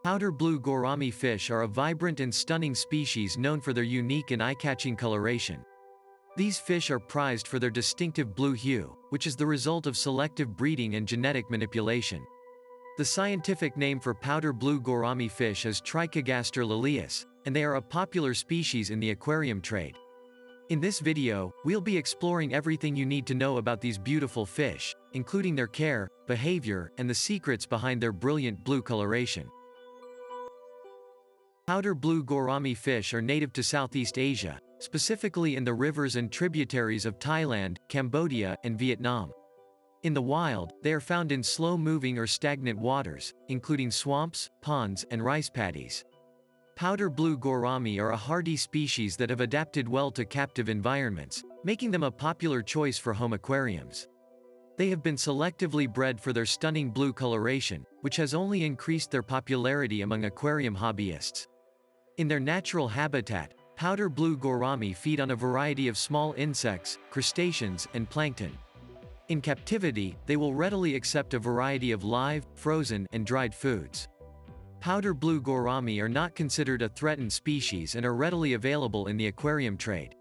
Powder blue gourami fish are a vibrant and stunning species known for their unique and eye-catching coloration. These fish are prized for their distinctive blue hue, which is the result of selective breeding and genetic manipulation. The scientific name for powder blue gourami fish is Trichogaster lalius, and they are a popular species in the aquarium trade. In this video, we'll be exploring everything you need to know about these beautiful fish, including their care, behavior, and the secrets behind their brilliant blue coloration. Powder blue gourami fish are native to Southeast Asia, specifically in the rivers and tributaries of Thailand, Cambodia, and Vietnam. In the wild, they are found in slow-moving or stagnant waters, including swamps, ponds, and rice paddies. Powder blue gourami are a hardy species that have adapted well to captive environments, making them a popular choice for home aquariums. They have been selectively bred for their stunning blue coloration, which has only increased their popularity among aquarium hobbyists. In their natural habitat, powder blue gourami feed on a variety of small insects, crustaceans, and plankton. In captivity, they will readily accept a variety of live, frozen, and dried foods. Powder blue gourami are not considered a threatened species and are readily available in the aquarium trade.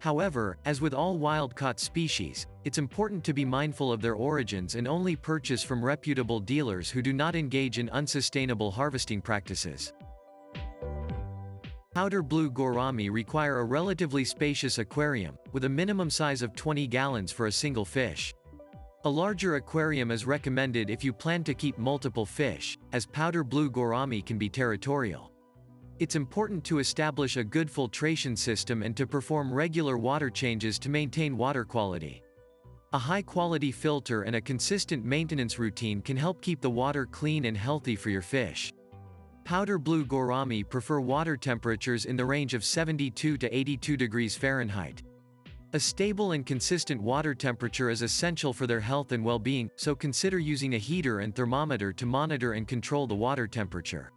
However, as with all wild-caught species, it's important to be mindful of their origins and only purchase from reputable dealers who do not engage in unsustainable harvesting practices. Powder blue gourami require a relatively spacious aquarium, with a minimum size of 20 gallons for a single fish. A larger aquarium is recommended if you plan to keep multiple fish, as powder blue gourami can be territorial. It's important to establish a good filtration system and to perform regular water changes to maintain water quality. A high-quality filter and a consistent maintenance routine can help keep the water clean and healthy for your fish. Powder blue gourami prefer water temperatures in the range of 72 to 82 degrees Fahrenheit. A stable and consistent water temperature is essential for their health and well-being, so consider using a heater and thermometer to monitor and control the water temperature.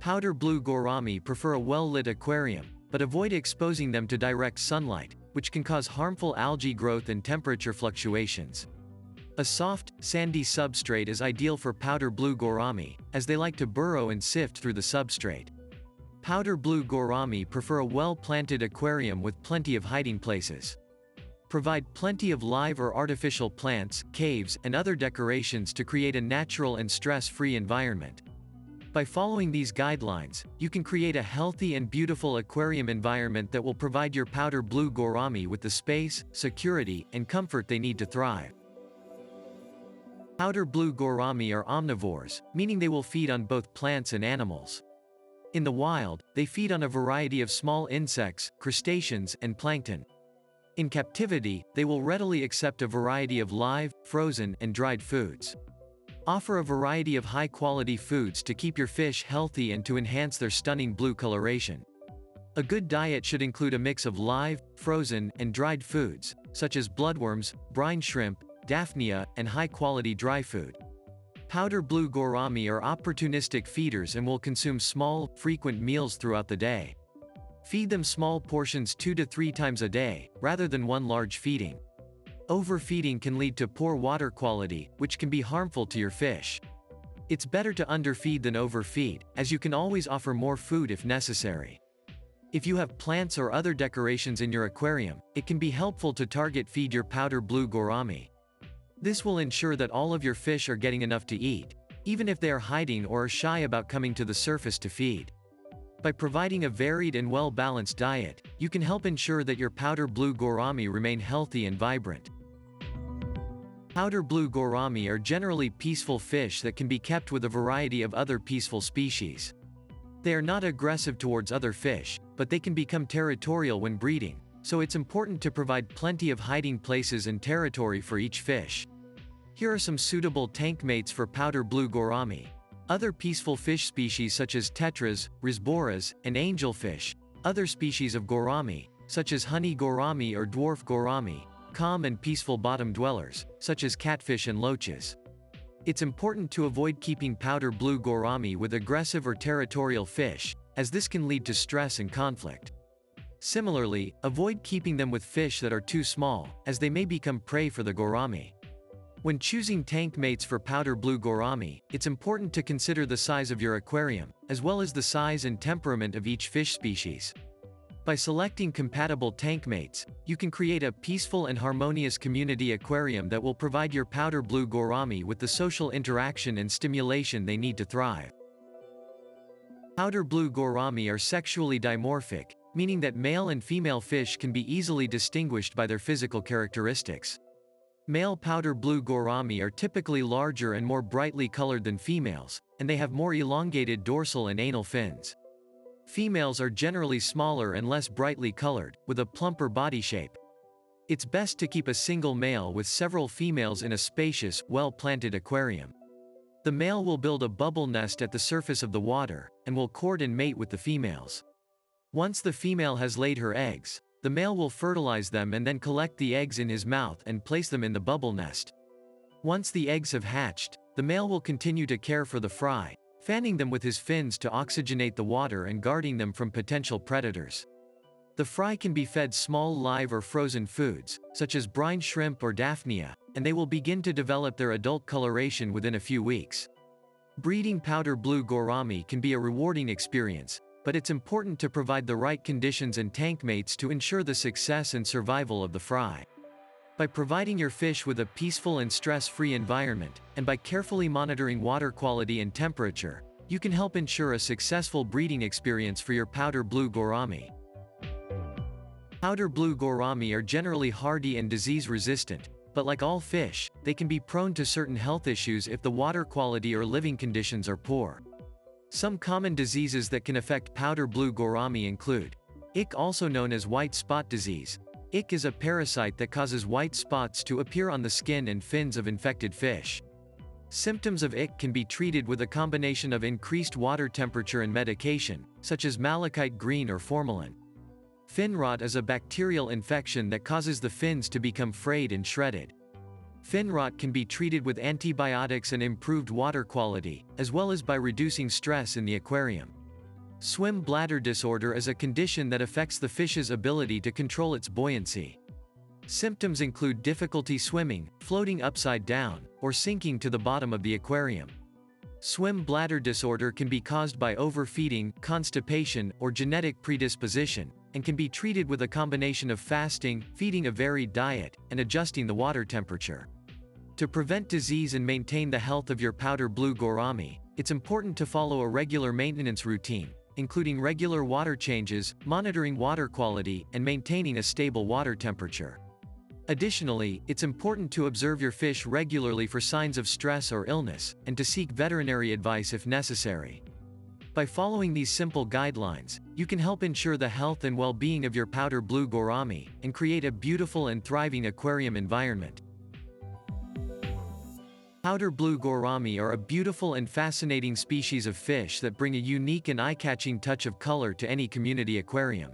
Powder blue gourami prefer a well-lit aquarium, but avoid exposing them to direct sunlight, which can cause harmful algae growth and temperature fluctuations. A soft, sandy substrate is ideal for powder blue gourami, as they like to burrow and sift through the substrate. Powder blue gourami prefer a well-planted aquarium with plenty of hiding places. Provide plenty of live or artificial plants, caves, and other decorations to create a natural and stress-free environment. By following these guidelines, you can create a healthy and beautiful aquarium environment that will provide your powder blue gourami with the space, security, and comfort they need to thrive. Powder blue gourami are omnivores, meaning they will feed on both plants and animals. In the wild, they feed on a variety of small insects, crustaceans, and plankton. In captivity, they will readily accept a variety of live, frozen, and dried foods. Offer a variety of high-quality foods to keep your fish healthy and to enhance their stunning blue coloration. A good diet should include a mix of live, frozen, and dried foods, such as bloodworms, brine shrimp, daphnia, and high-quality dry food. Powder blue gourami are opportunistic feeders and will consume small, frequent meals throughout the day. Feed them small portions 2 to 3 times a day, rather than one large feeding. Overfeeding can lead to poor water quality, which can be harmful to your fish. It's better to underfeed than overfeed, as you can always offer more food if necessary. If you have plants or other decorations in your aquarium, it can be helpful to target feed your powder blue gourami. This will ensure that all of your fish are getting enough to eat, even if they are hiding or are shy about coming to the surface to feed. By providing a varied and well-balanced diet, you can help ensure that your powder blue gourami remain healthy and vibrant. Powder blue gourami are generally peaceful fish that can be kept with a variety of other peaceful species. They are not aggressive towards other fish, but they can become territorial when breeding, so it's important to provide plenty of hiding places and territory for each fish. Here are some suitable tank mates for powder blue gourami. Other peaceful fish species such as tetras, risboras, and angelfish. Other species of gourami, such as honey gourami or dwarf gourami. Calm and peaceful bottom dwellers, such as catfish and loaches. It's important to avoid keeping powder blue gourami with aggressive or territorial fish, as this can lead to stress and conflict. Similarly, avoid keeping them with fish that are too small, as they may become prey for the gourami. When choosing tank mates for Powder Blue Gourami, it's important to consider the size of your aquarium, as well as the size and temperament of each fish species. By selecting compatible tank mates, you can create a peaceful and harmonious community aquarium that will provide your Powder Blue Gourami with the social interaction and stimulation they need to thrive. Powder Blue Gourami are sexually dimorphic, meaning that male and female fish can be easily distinguished by their physical characteristics. Male Powder Blue Gourami are typically larger and more brightly colored than females, and they have more elongated dorsal and anal fins. Females are generally smaller and less brightly colored, with a plumper body shape. It's best to keep a single male with several females in a spacious, well-planted aquarium. The male will build a bubble nest at the surface of the water, and will court and mate with the females. Once the female has laid her eggs, the male will fertilize them and then collect the eggs in his mouth and place them in the bubble nest. Once the eggs have hatched, the male will continue to care for the fry, fanning them with his fins to oxygenate the water and guarding them from potential predators. The fry can be fed small live or frozen foods, such as brine shrimp or daphnia, and they will begin to develop their adult coloration within a few weeks. Breeding Powder Blue Gourami can be a rewarding experience, but it's important to provide the right conditions and tank mates to ensure the success and survival of the fry. By providing your fish with a peaceful and stress-free environment, and by carefully monitoring water quality and temperature, you can help ensure a successful breeding experience for your Powder Blue Gourami. Powder Blue Gourami are generally hardy and disease-resistant, but like all fish, they can be prone to certain health issues if the water quality or living conditions are poor. Some common diseases that can affect Powder Blue Gourami include ick, also known as white spot disease. Ick is a parasite that causes white spots to appear on the skin and fins of infected fish. Symptoms of ick can be treated with a combination of increased water temperature and medication, such as malachite green or formalin. Fin rot is a bacterial infection that causes the fins to become frayed and shredded. Fin rot can be treated with antibiotics and improved water quality, as well as by reducing stress in the aquarium. Swim bladder disorder is a condition that affects the fish's ability to control its buoyancy. Symptoms include difficulty swimming, floating upside down, or sinking to the bottom of the aquarium. Swim bladder disorder can be caused by overfeeding, constipation, or genetic predisposition, and can be treated with a combination of fasting, feeding a varied diet, and adjusting the water temperature. To prevent disease and maintain the health of your Powder Blue Gourami, it's important to follow a regular maintenance routine, including regular water changes, monitoring water quality, and maintaining a stable water temperature. Additionally, it's important to observe your fish regularly for signs of stress or illness, and to seek veterinary advice if necessary. By following these simple guidelines, you can help ensure the health and well-being of your Powder Blue Gourami, and create a beautiful and thriving aquarium environment. Powder Blue Gourami are a beautiful and fascinating species of fish that bring a unique and eye-catching touch of color to any community aquarium.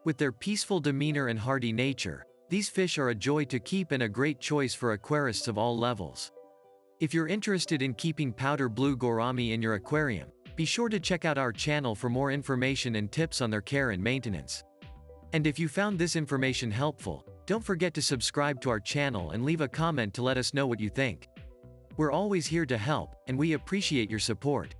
With their peaceful demeanor and hardy nature, these fish are a joy to keep and a great choice for aquarists of all levels. If you're interested in keeping Powder Blue Gourami in your aquarium, be sure to check out our channel for more information and tips on their care and maintenance. And if you found this information helpful, don't forget to subscribe to our channel and leave a comment to let us know what you think. We're always here to help, and we appreciate your support.